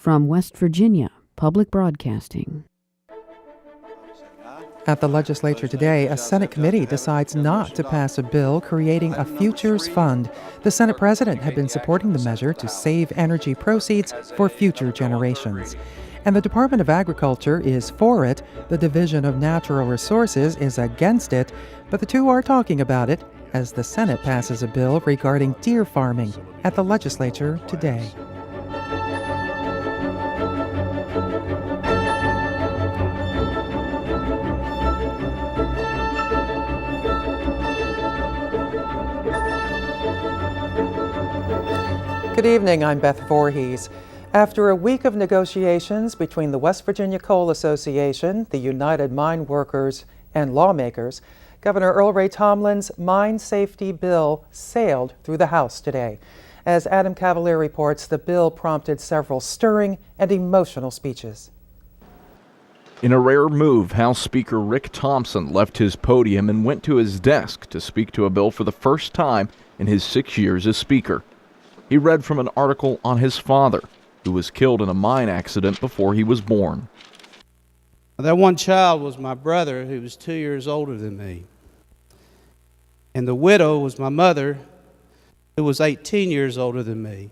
From West Virginia Public Broadcasting. At the legislature today, a Senate committee decides not to pass a bill creating a futures fund. The Senate president had been supporting the measure to save energy proceeds for future generations. And the Department of Agriculture is for it. The Division of Natural Resources is against it. But the two are talking about it as the Senate passes a bill regarding deer farming at the legislature today. Good evening, I'm Beth Voorhees. After a week of negotiations between the West Virginia Coal Association, the United Mine Workers, and lawmakers, Governor Earl Ray Tomlin's mine safety bill sailed through the House today. As Adam Cavalier reports, the bill prompted several stirring and emotional speeches. In a rare move, House Speaker Rick Thompson left his podium and went to his desk to speak to a bill for the first time in his 6 years as Speaker. He read from an article on his father, who was killed in a mine accident before he was born. That one child was my brother, who was 2 years older than me. And the widow was my mother, who was 18 years older than me.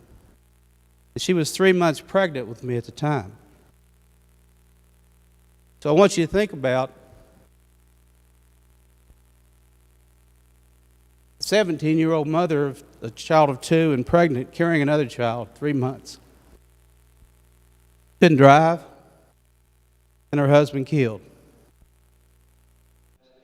And she was 3 months pregnant with me at the time. So I want you to think about a 17-year-old mother of a child of 2 and pregnant, carrying another child, 3 months. Couldn't drive, and her husband killed.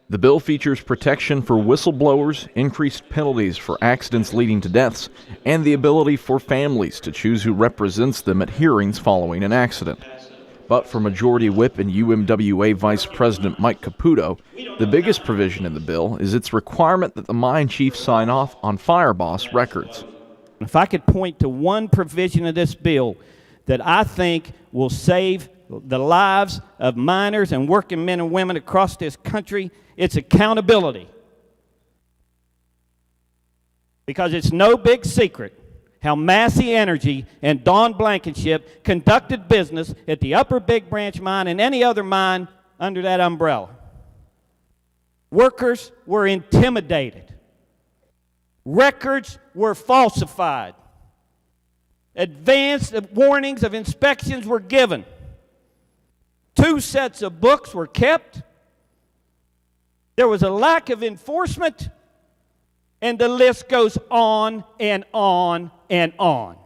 The bill features protection for whistleblowers, increased penalties for accidents leading to deaths, and the ability for families to choose who represents them at hearings following an accident. But for Majority Whip and UMWA Vice President Mike Caputo, the biggest provision in the bill is its requirement that the mine chief sign off on fire boss records. If I could point to one provision of this bill that I think will save the lives of miners and working men and women across this country, it's accountability. Because it's no big secret how Massey Energy and Don Blankenship conducted business at the Upper Big Branch mine and any other mine under that umbrella. Workers were intimidated. Records were falsified. Advanced warnings of inspections were given. 2 sets of books were kept. There was a lack of enforcement, and the list goes on and on and on.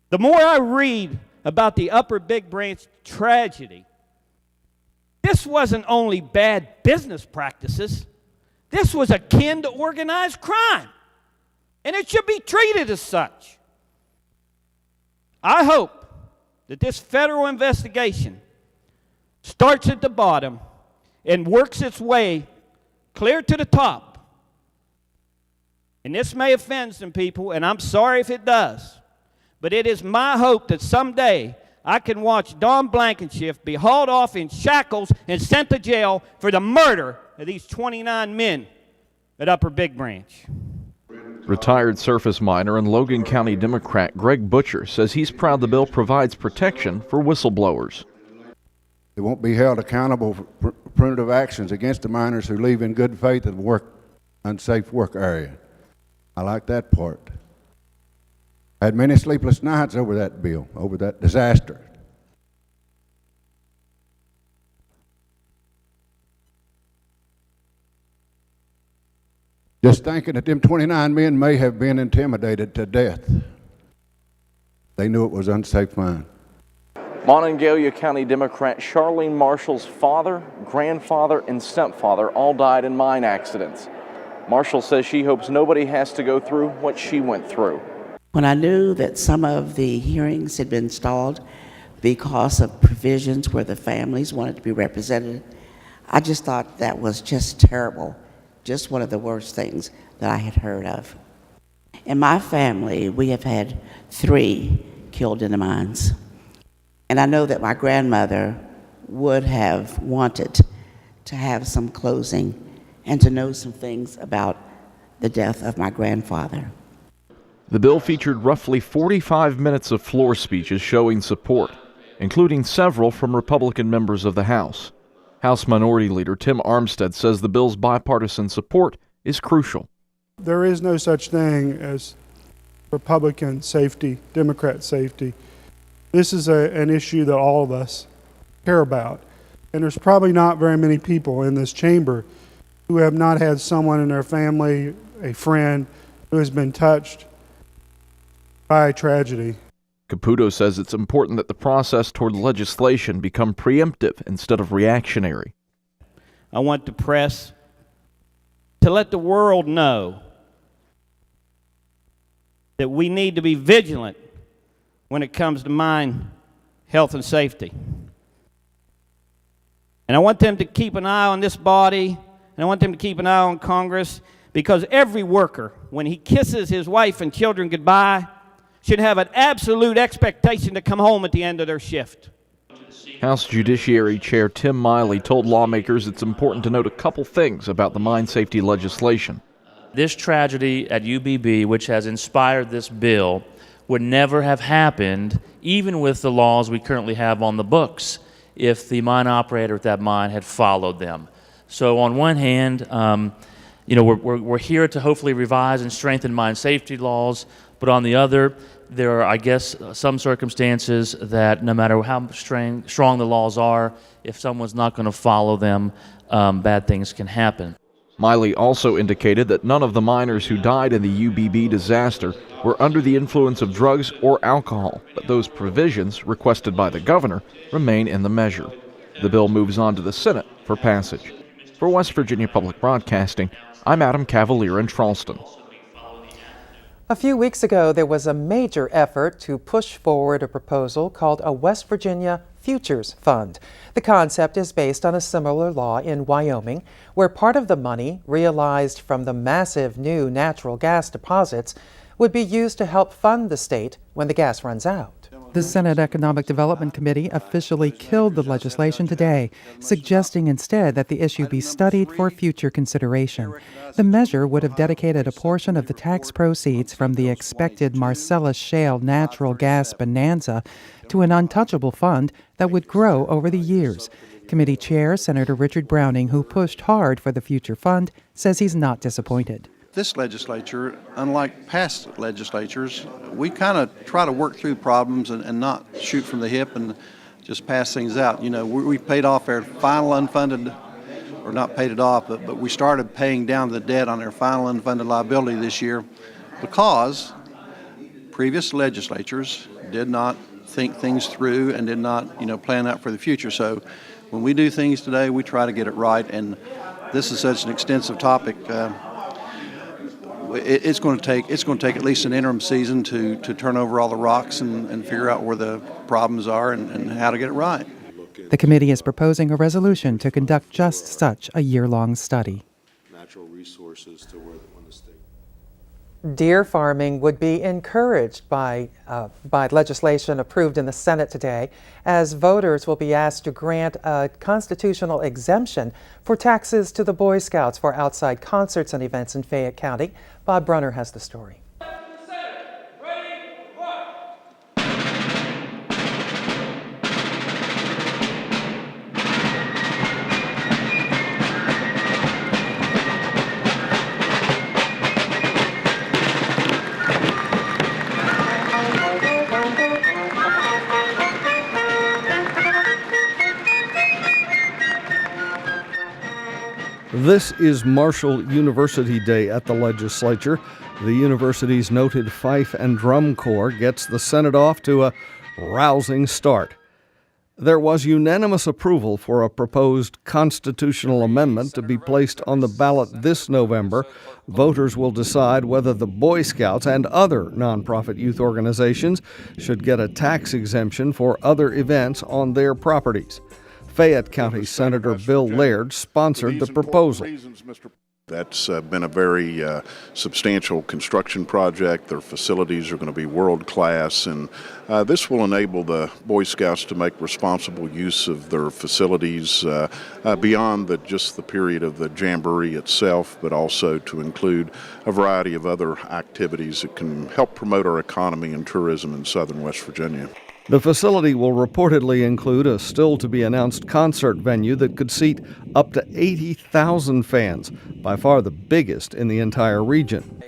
The more I read about the Upper Big Branch tragedy, this wasn't only bad business practices, this was akin to organized crime, and it should be treated as such. I hope that this federal investigation starts at the bottom and works its way clear to the top. And this may offend some people, and I'm sorry if it does, but it is my hope that someday I can watch Don Blankenship be hauled off in shackles and sent to jail for the murder of these 29 men at Upper Big Branch. Retired surface miner and Logan County Democrat Greg Butcher says he's proud the bill provides protection for whistleblowers. They won't be held accountable for punitive actions against the miners who leave in good faith in the unsafe work area. I like that part. I had many sleepless nights over that bill, over that disaster. Just thinking that them 29 men may have been intimidated to death. They knew it was unsafe mine. Monongalia County Democrat Charlene Marshall's father, grandfather, and stepfather all died in mine accidents. Marshall says she hopes nobody has to go through what she went through. When I knew that some of the hearings had been stalled because of provisions where the families wanted to be represented, I just thought that was just terrible, just one of the worst things that I had heard of. In my family, we have had 3 killed in the mines. And I know that my grandmother would have wanted to have some closing and to know some things about the death of my grandfather. The bill featured roughly 45 minutes of floor speeches showing support, including several from Republican members of the House. House Minority Leader Tim Armstead says the bill's bipartisan support is crucial. There is no such thing as Republican safety, Democrat safety. This is an issue that all of us care about. And there's probably not very many people in this chamber who have not had someone in their family, a friend, who has been touched by a tragedy. Caputo says it's important that the process toward legislation become preemptive instead of reactionary. I want the press to let the world know that we need to be vigilant when it comes to mine health and safety. And I want them to keep an eye on this body, and I want them to keep an eye on Congress, because every worker, when he kisses his wife and children goodbye, should have an absolute expectation to come home at the end of their shift. House Judiciary Chair Tim Miley told lawmakers it's important to note a couple things about the mine safety legislation. This tragedy at UBB, which has inspired this bill, would never have happened, even with the laws we currently have on the books, if the mine operator at that mine had followed them. So on one hand, we're here to hopefully revise and strengthen mine safety laws, but on the other, there are, I guess, some circumstances that no matter how strong the laws are, if someone's not going to follow them, bad things can happen. Miley also indicated that none of the miners who died in the UBB disaster were under the influence of drugs or alcohol, but those provisions requested by the governor remain in the measure. The bill moves on to the Senate for passage. For West Virginia Public Broadcasting, I'm Adam Cavalier in Charleston. A few weeks ago, there was a major effort to push forward a proposal called a West Virginia Futures Fund. The concept is based on a similar law in Wyoming, where part of the money realized from the massive new natural gas deposits would be used to help fund the state when the gas runs out. The Senate Economic Development Committee officially killed the legislation today, suggesting instead that the issue be studied for future consideration. The measure would have dedicated a portion of the tax proceeds from the expected Marcellus Shale natural gas bonanza to an untouchable fund that would grow over the years. Committee Chair Senator Richard Browning, who pushed hard for the future fund, says he's not disappointed. This legislature, unlike past legislatures, we kind of try to work through problems and not shoot from the hip and just pass things out. You know, we paid off our final unfunded, or not paid it off, but we started paying down the debt on our final unfunded liability this year because previous legislatures did not think things through and did not, plan out for the future. So when we do things today, we try to get it right, and this is such an extensive topic. It's going to take at least an interim season to turn over all the rocks and figure out where the problems are and how to get it right. The committee is proposing a resolution to conduct just such a year-long study. Natural resources to where the state. Deer farming would be encouraged by legislation approved in the Senate today, as voters will be asked to grant a constitutional exemption for taxes to the Boy Scouts for outside concerts and events in Fayette County. Bob Brunner has the story. This is Marshall University Day at the Legislature. The university's noted fife and drum corps gets the Senate off to a rousing start. There was unanimous approval for a proposed constitutional amendment to be placed on the ballot this November. Voters will decide whether the Boy Scouts and other nonprofit youth organizations should get a tax exemption for other events on their properties. Fayette County Senator Bill Laird sponsored the proposal. That's been a very substantial construction project. Their facilities are going to be world class, and this will enable the Boy Scouts to make responsible use of their facilities beyond just the period of the Jamboree itself, but also to include a variety of other activities that can help promote our economy and tourism in southern West Virginia. The facility will reportedly include a still-to-be-announced concert venue that could seat up to 80,000 fans, by far the biggest in the entire region.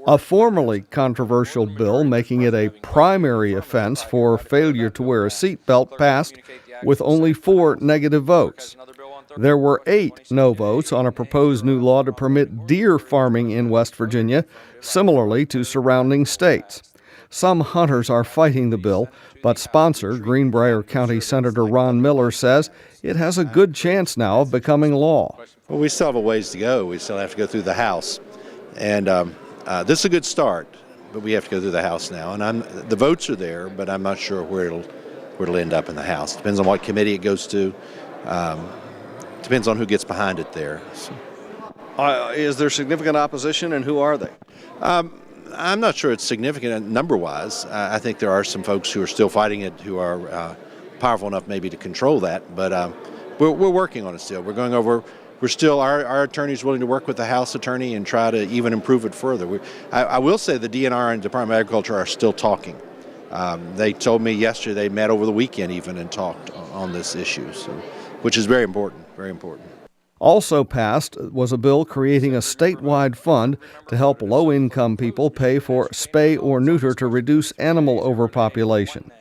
A formerly controversial bill making it a primary offense for failure to wear a seatbelt passed with only 4 negative votes. There were 8 no votes on a proposed new law to permit deer farming in West Virginia, similarly to surrounding states. Some hunters are fighting the bill, but sponsor, Greenbrier County Senator Ron Miller, says it has a good chance now of becoming law. Well, we still have a ways to go. We still have to go through the House. And this is a good start, but we have to go through the House now. And the votes are there, but I'm not sure where it'll end up in the House. Depends on what committee it goes to. Depends on who gets behind it there. So. Is there significant opposition, and who are they? I'm not sure it's significant number-wise. I think there are some folks who are still fighting it who are powerful enough maybe to control that. But we're working on it still. We're going over. We're still our attorney's willing to work with the House attorney and try to even improve it further. I will say the DNR and Department of Agriculture are still talking. They told me yesterday they met over the weekend even and talked on this issue, so, which is very important. Very important. Also passed was a bill creating a statewide fund to help low-income people pay for spay or neuter to reduce animal overpopulation.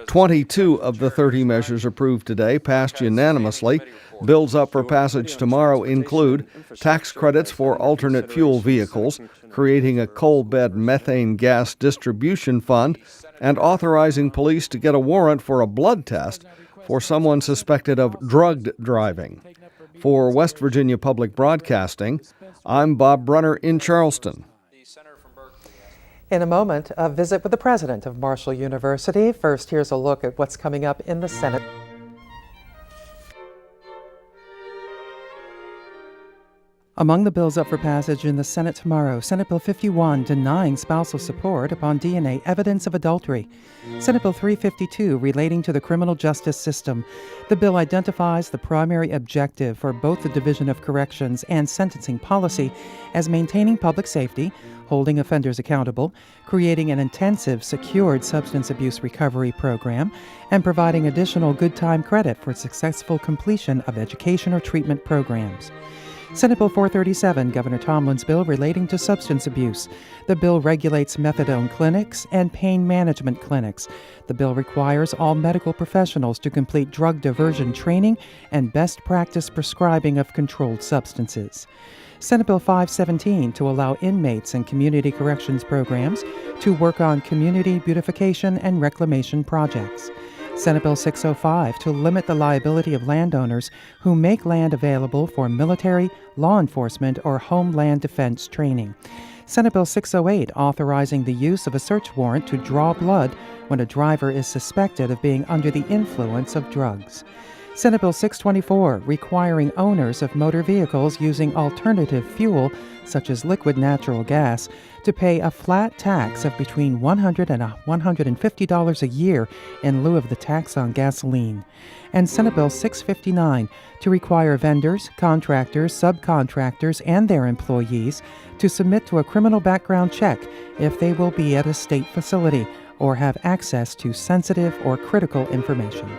22 of the 30 measures approved today passed unanimously. Bills up for passage tomorrow include tax credits for alternate fuel vehicles, creating a coal bed methane gas distribution fund, and authorizing police to get a warrant for a blood test for someone suspected of drugged driving. For West Virginia Public Broadcasting, I'm Bob Brunner in Charleston. In a moment, a visit with the president of Marshall University. First, here's a look at what's coming up in the Senate. Among the bills up for passage in the Senate tomorrow, Senate Bill 51 denying spousal support upon DNA evidence of adultery. Senate Bill 352 relating to the criminal justice system. The bill identifies the primary objective for both the Division of Corrections and sentencing policy as maintaining public safety, holding offenders accountable, creating an intensive, secured substance abuse recovery program, and providing additional good time credit for successful completion of education or treatment programs. Senate Bill 437, Governor Tomlin's bill relating to substance abuse. The bill regulates methadone clinics and pain management clinics. The bill requires all medical professionals to complete drug diversion training and best practice prescribing of controlled substances. Senate Bill 517 to allow inmates and community corrections programs to work on community beautification and reclamation projects. Senate Bill 605 to limit the liability of landowners who make land available for military, law enforcement, or homeland defense training. Senate Bill 608 authorizing the use of a search warrant to draw blood when a driver is suspected of being under the influence of drugs. Senate Bill 624 requiring owners of motor vehicles using alternative fuel, such as liquid natural gas, to pay a flat tax of between $100 and $150 a year in lieu of the tax on gasoline. And Senate Bill 659 to require vendors, contractors, subcontractors, and their employees to submit to a criminal background check if they will be at a state facility or have access to sensitive or critical information.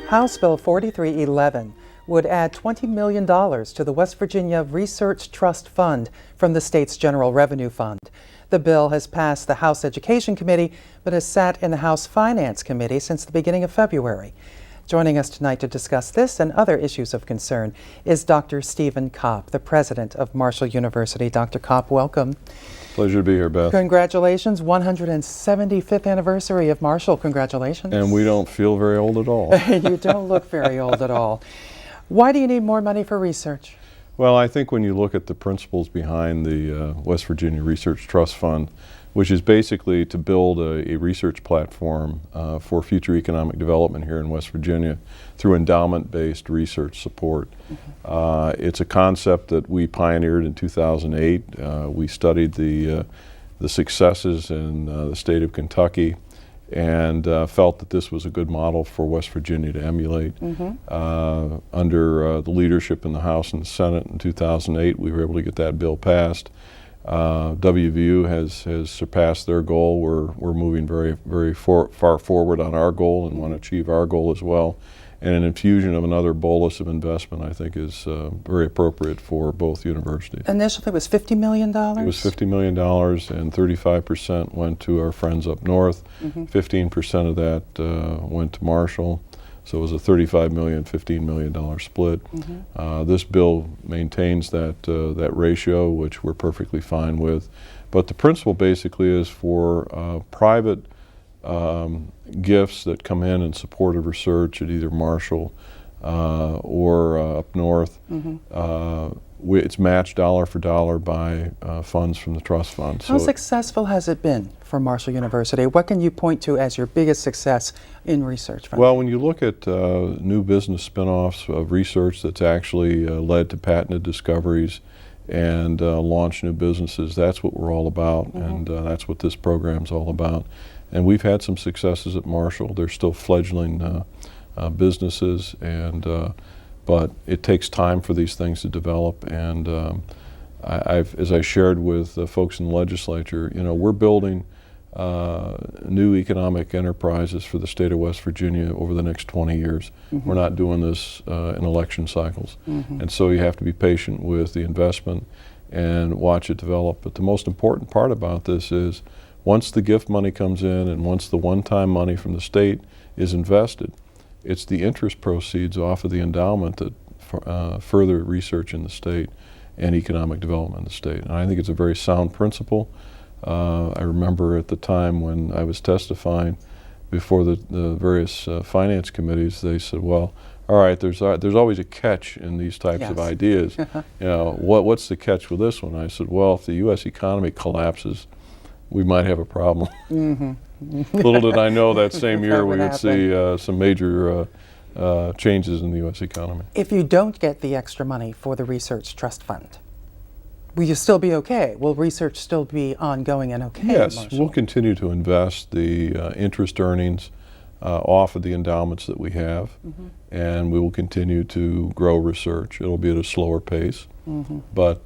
House Bill 4311 would add $20 million to the West Virginia Research Trust Fund from the state's General Revenue Fund. The bill has passed the House Education Committee, but has sat in the House Finance Committee since the beginning of February. Joining us tonight to discuss this and other issues of concern is Dr. Stephen Kopp, the president of Marshall University. Dr. Kopp, welcome. Pleasure to be here, Beth. Congratulations, 175th anniversary of Marshall. Congratulations. And we don't feel very old at all. You don't look very old at all. Why do you need more money for research? Well, I think when you look at the principles behind the West Virginia Research Trust Fund, which is basically to build a research platform for future economic development here in West Virginia through endowment-based research support. It's a concept that we pioneered in 2008. We studied the successes in the state of Kentucky and felt that this was a good model for West Virginia to emulate. Under the leadership in the House and the Senate in 2008, we were able to get that bill passed. WVU has surpassed their goal. We're moving very far forward on our goal and want to achieve our goal as well. And an infusion of another bolus of investment, I think, is very appropriate for both universities. Initially, it was $50 million? It was $50 million, and 35% went to our friends up north. 15% of that went to Marshall. So it was a $35 million, $15 million split. This bill maintains that ratio, which we're perfectly fine with. But the principle basically is for private gifts that come in support of research at either Marshall or up north. It's matched dollar for dollar by funds from the trust fund. How successful has it been for Marshall University? What can you point to as your biggest success in research funding? Well, when you look at new business spin-offs of research that's actually led to patented discoveries and launched new businesses, that's what we're all about, and that's what this program's all about. And we've had some successes at Marshall. They're still fledgling businesses, but it takes time for these things to develop. And as I shared with folks in the legislature, we're building new economic enterprises for the state of West Virginia over the next 20 years. We're not doing this in election cycles. And so you have to be patient with the investment and watch it develop. But the most important part about this is once the gift money comes in and once the one-time money from the state is invested, it's the interest proceeds off of the endowment that further research in the state and economic development in the state. And I think it's a very sound principle. I remember at the time when I was testifying before the various finance committees, they said, well, all right, there's always a catch in these types of ideas. What's the catch with this one? I said, well, if the U.S. economy collapses, we might have a problem. Little did I know that same year we would see some major changes in the U.S. economy. If you don't get the extra money for the Research Trust Fund, will you still be okay? Will research still be ongoing and okay? Yes, we'll continue to invest the interest earnings off of the endowments that we have, and we will continue to grow research. It'll be at a slower pace, but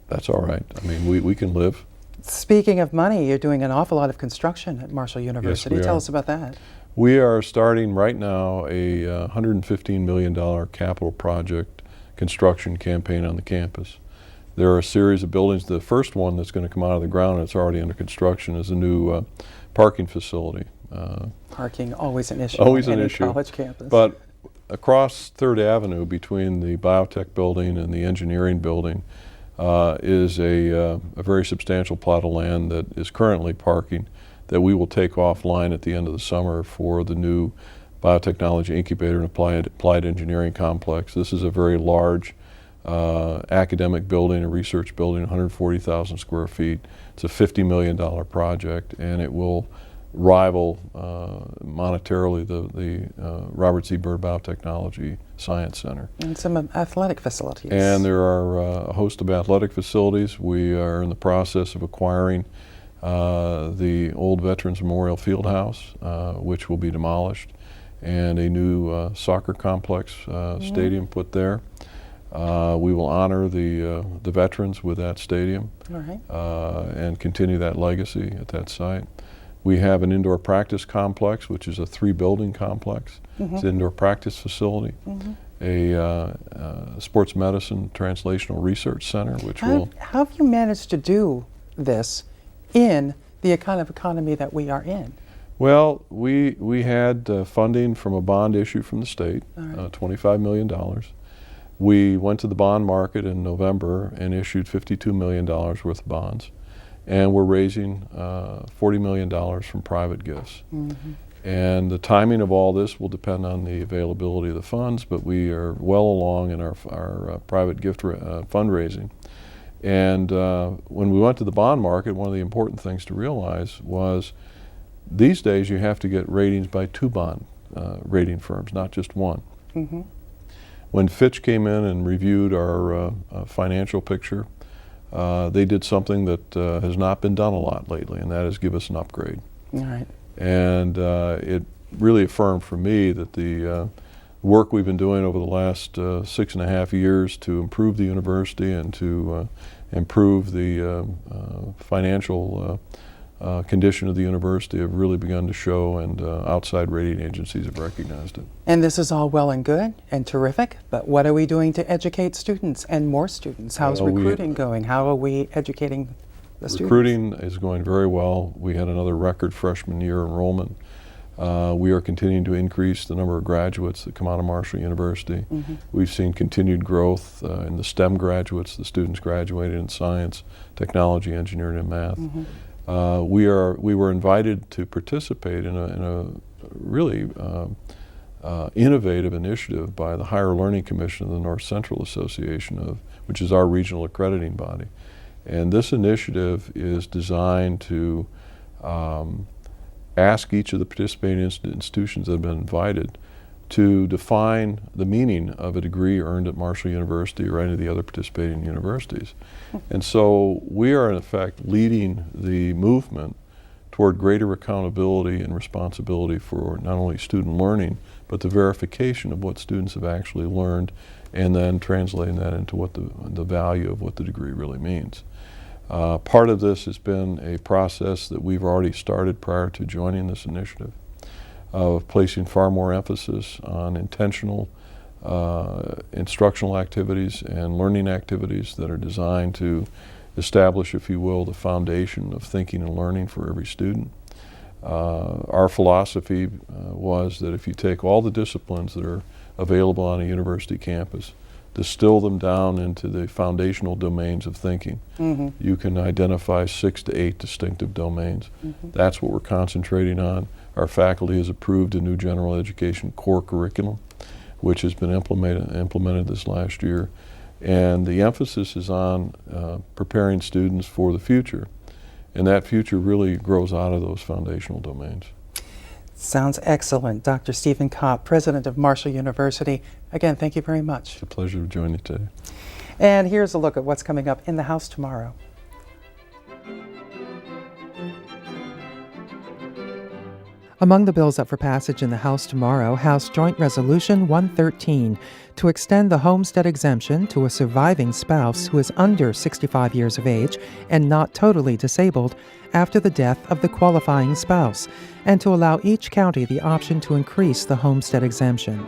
that's all right. I mean, we can live. Speaking of money, you're doing an awful lot of construction at Marshall University. Yes, Tell us about that. We are starting right now a $115 million capital project construction campaign on the campus. There are a series of buildings. The first one that's going to come out of the ground, and it's already under construction, is a new parking facility. Parking, always an issue always on an any issue. college campus. But across 3rd Avenue between the biotech building and the engineering building is a very substantial plot of land that is currently parking that we will take offline at the end of the summer for the new biotechnology incubator and applied engineering complex. This is a very large academic building, a research building, 140,000 square feet. It's a $50 million project, and it will rival monetarily the Robert C. Byrd Biotechnology Science Center. And some athletic facilities. And there are a host of athletic facilities. We are in the process of acquiring the old Veterans Memorial Fieldhouse, which will be demolished, and a new soccer complex stadium put there. We will honor the veterans with that stadium and continue that legacy at that site. We have an indoor practice complex, which is a 3-building complex. It's an indoor practice facility, a sports medicine translational research center, which will... How have you managed to do this in the kind of economy that we are in? Well, we had funding from a bond issue from the state, $25 million. We went to the bond market in November and issued $52 million worth of bonds. And we're raising $40 million from private gifts. And the timing of all this will depend on the availability of the funds, but we are well along in our private gift fundraising. And when we went to the bond market, one of the important things to realize was these days you have to get ratings by 2 bond rating firms, not just one. Mm-hmm. When Fitch came in and reviewed our financial picture, they did something that has not been done a lot lately, and that is give us an upgrade. All right. And it really affirmed for me that the work we've been doing over the last 6.5 years to improve the university and to improve the financial condition of the university have really begun to show, and outside rating agencies have recognized it. And this is all well and good and terrific, but what are we doing to educate students and more students? How's recruiting going? How are we educating the students? Recruiting is going very well. We had another record freshman year enrollment. We are continuing to increase the number of graduates that come out of Marshall University. Mm-hmm. We've seen continued growth in the STEM graduates, the students graduated in science, technology, engineering, and math. Mm-hmm. We were invited to participate in a really innovative initiative by the Higher Learning Commission of the North Central Association, which is our regional accrediting body. And this initiative is designed to ask each of the participating institutions that have been invited to define the meaning of a degree earned at Marshall University or any of the other participating universities. And so we are in effect leading the movement toward greater accountability and responsibility for not only student learning, but the verification of what students have actually learned, and then translating that into what the value of what the degree really means. Part of this has been a process that we've already started prior to joining this initiative, of placing far more emphasis on intentional instructional activities and learning activities that are designed to establish, if you will, the foundation of thinking and learning for every student. Our philosophy was that if you take all the disciplines that are available on a university campus, distill them down into the foundational domains of thinking, mm-hmm. you can identify 6 to 8 distinctive domains. Mm-hmm. That's what we're concentrating on. Our faculty has approved a new general education core curriculum, which has been implemented this last year. And the emphasis is on preparing students for the future. And that future really grows out of those foundational domains. Sounds excellent. Dr. Stephen Kopp, President of Marshall University. Again, thank you very much. It's a pleasure to join you today. And here's a look at what's coming up in the House tomorrow. Among the bills up for passage in the House tomorrow, House Joint Resolution 113 to extend the homestead exemption to a surviving spouse who is under 65 years of age and not totally disabled after the death of the qualifying spouse, and to allow each county the option to increase the homestead exemption.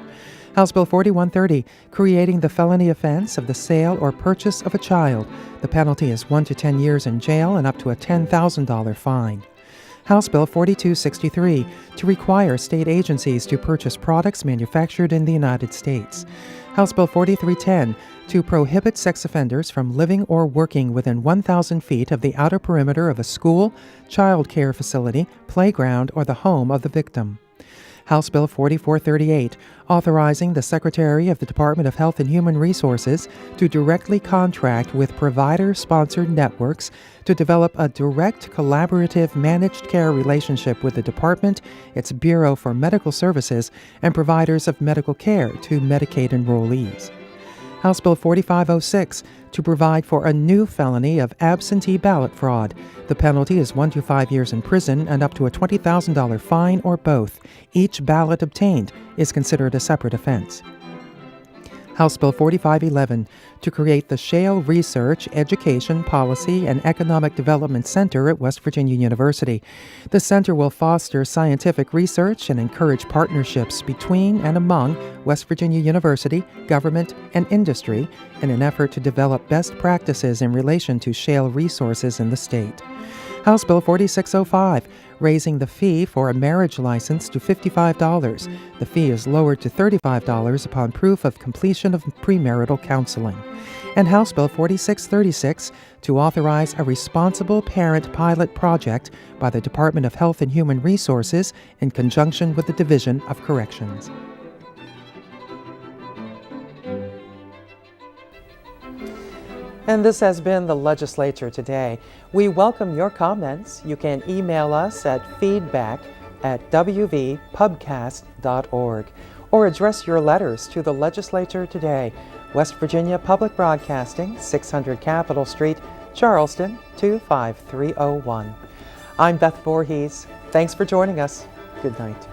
House Bill 4130, creating the felony offense of the sale or purchase of a child. The penalty is 1 to 10 years in jail and up to a $10,000 fine. House Bill 4263, to require state agencies to purchase products manufactured in the United States. House Bill 4310, to prohibit sex offenders from living or working within 1,000 feet of the outer perimeter of a school, child care facility, playground, or the home of the victim. House Bill 4438, authorizing the Secretary of the Department of Health and Human Resources to directly contract with provider-sponsored networks to develop a direct, collaborative, managed care relationship with the department, its Bureau for Medical Services, and providers of medical care to Medicaid enrollees. House Bill 4506, to provide for a new felony of absentee ballot fraud. The penalty is 1 to 5 years in prison and up to a $20,000 fine or both. Each ballot obtained is considered a separate offense. House Bill 4511, to create the Shale Research, Education, Policy, and Economic Development Center at West Virginia University. The center will foster scientific research and encourage partnerships between and among West Virginia University, government, and industry in an effort to develop best practices in relation to shale resources in the state. House Bill 4605, raising the fee for a marriage license to $55. The fee is lowered to $35 upon proof of completion of premarital counseling. And House Bill 4636, to authorize a responsible parent pilot project by the Department of Health and Human Resources in conjunction with the Division of Corrections. And this has been the Legislature Today. We welcome your comments. You can email us at feedback@wvpubcast.org or address your letters to the Legislature Today, West Virginia Public Broadcasting, 600 Capitol Street, Charleston, 25301. I'm Beth Voorhees. Thanks for joining us. Good night.